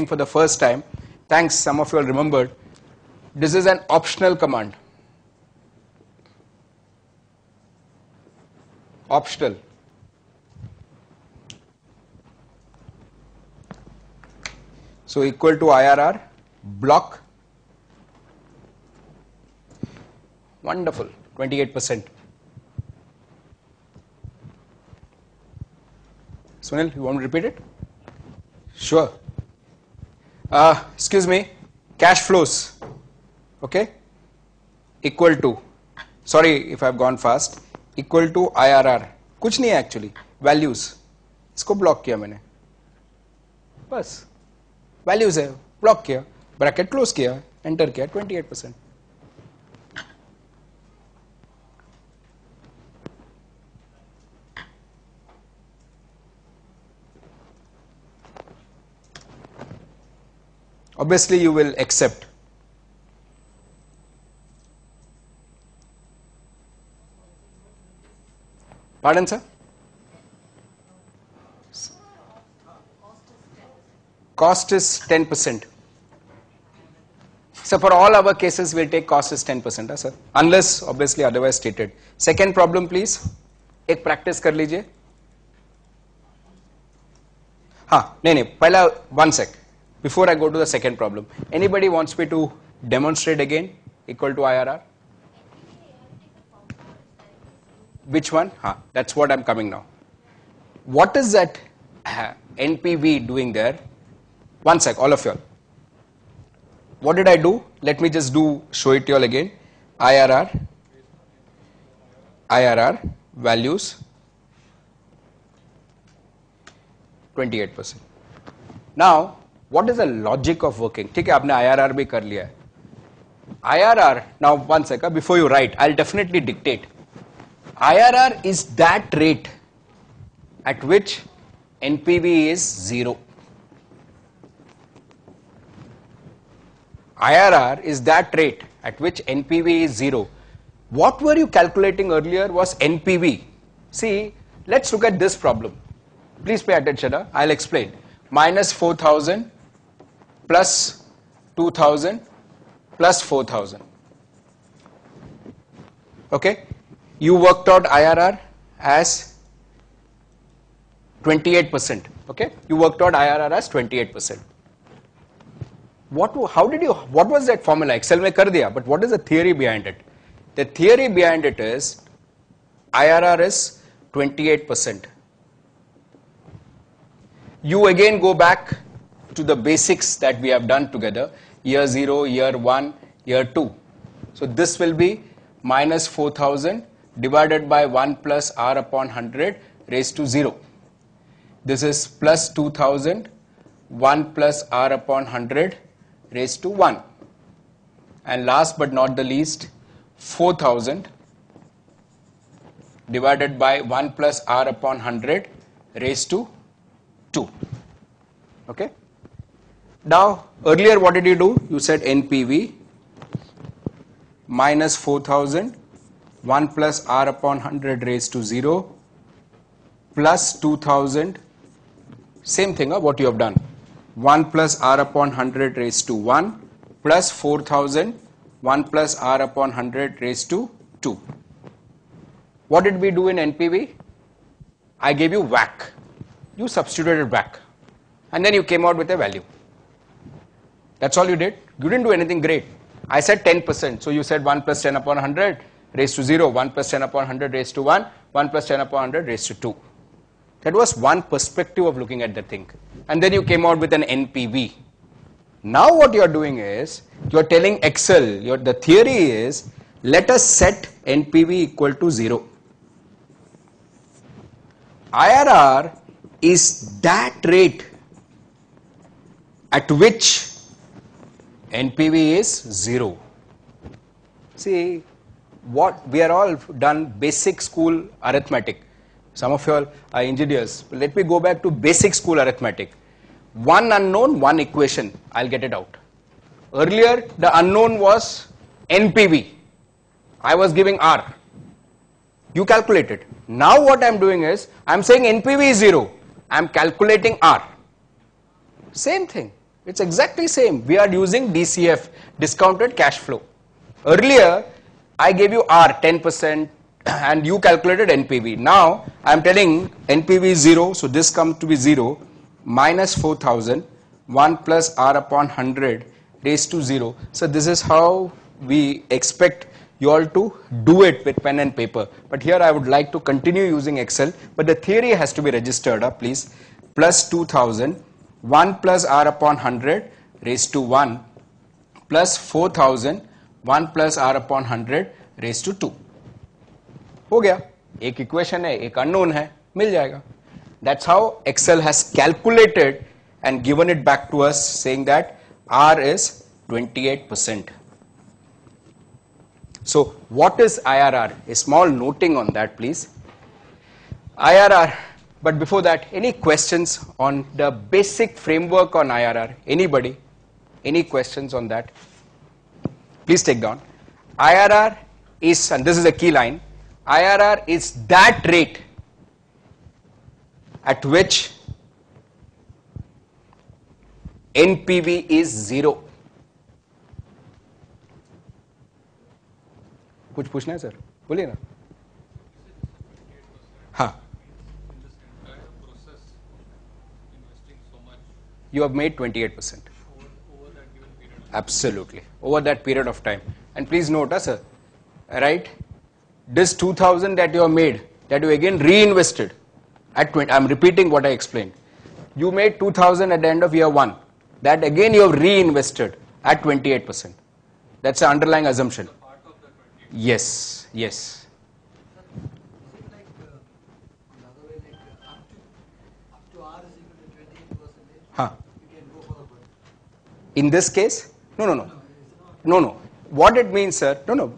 for the first time, thanks, some of you all remembered, this is an optional command. Optional. So equal to IRR block. Wonderful, 28%. Sunil, you want to repeat it? Sure. Excuse me, cash flows, okay, equal to, sorry if I've gone fast, equal to IRR. कुछ नहीं है actually, values. इसको block किया मैंने. बस, values है, block किया, bracket close किया, enter किया, 28%. Obviously, you will accept. Pardon, sir? Cost is 10%. So for all our cases, we'll take cost is 10%, sir. Unless, obviously, otherwise stated. Second problem, please. एक practice कर लीजिए. हाँ, नहीं, पहला one sec. Before I go to the second problem, anybody wants me to demonstrate again equal to IRR? Which one? That's what I'm coming now. What is that NPV doing there? One sec, all of you all. What did I do? Let me just show it to you all again. IRR values 28%. Now, what is the logic of working? ठीक है, आपने IRR भी कर लिया है. IRR, now one second, before you write, I'll definitely dictate. IRR is that rate at which NPV is 0. IRR is that rate at which NPV is 0. What were you calculating earlier was NPV. See, let's look at this problem. Please pay attention, I'll explain. Minus 4,000 plus 2,000 plus 4,000. Okay, you worked out IRR as 28%. Okay, you worked out IRR as 28%. What was that formula? Excel में कर दिया, but what is the theory behind it? The theory behind it is IRR is 28%. You again go back to the basics that we have done together, year 0, year 1, year 2. So this will be minus 4,000 divided by 1 plus R upon 100 raised to 0. This is plus 2,000, 1 plus R upon 100 raised to 1. And last but not the least, 4,000 divided by 1 plus R upon 100 raised to 2. Okay. Now, earlier what did you do? You said NPV minus 4,000, 1 plus R upon 100 raised to 0, plus 2,000, same thing, what you have done. 1 plus R upon 100 raised to 1, plus 4,000, 1 plus R upon 100 raised to 2. What did we do in NPV? I gave you WACC. You substituted WACC. And then you came out with a value. That's all you did. You didn't do anything great. I said 10%. So you said 1 plus 10 upon 100 raised to 0, 1 plus 10 upon 100 raised to 1, 1 plus 10 upon 100 raised to 2. That was one perspective of looking at the thing. And then you came out with an NPV. Now what you are doing is, you are telling Excel, the theory is, let us set NPV equal to 0. IRR is that rate at which NPV is 0. See, what we are all done basic school arithmetic. Some of you all are engineers. Let me go back to basic school arithmetic. One unknown, one equation. I'll get it out. Earlier, the unknown was NPV. I was giving R. You calculated. Now what I'm doing is, I'm saying NPV is 0. I'm calculating R. Same thing. It's exactly same. We are using DCF, discounted cash flow. Earlier, I gave you R 10% and you calculated NPV. Now, I am telling NPV is 0, so this comes to be 0, minus 4,000, 1 plus R upon 100 raised to 0. So this is how we expect you all to do it with pen and paper. But here I would like to continue using Excel, but the theory has to be registered, please. Plus 2000, 1 plus R upon 100 raised to 1, plus 4000, 1 plus R upon 100 raised to 2. हो गया, एक equation है, एक unknown है, मिल जाएगा. That's how Excel has calculated and given it back to us, saying that R is 28%. So what is IRR? A small noting on that, please. IRR, but before that, any questions on the basic framework on IRR? Anybody? Any questions on that? Please take down. IRR is, and this is a key line, IRR is that rate at which NPV is 0. कुछ पूछना है sir? बोलिए ना. हाँ. You have made 28%. Absolutely. Over that period of time. And please note, sir, right? This 2000 that you have made, that you again reinvested at 20, I'm repeating what I explained. You made 2000 at the end of year 1. That again you have reinvested at 28%. That's the underlying assumption. Yes, yes. Is it like another way, like up to R is equal to 28%? Huh. You can go for the budget. In this case, no. What it means, sir, no,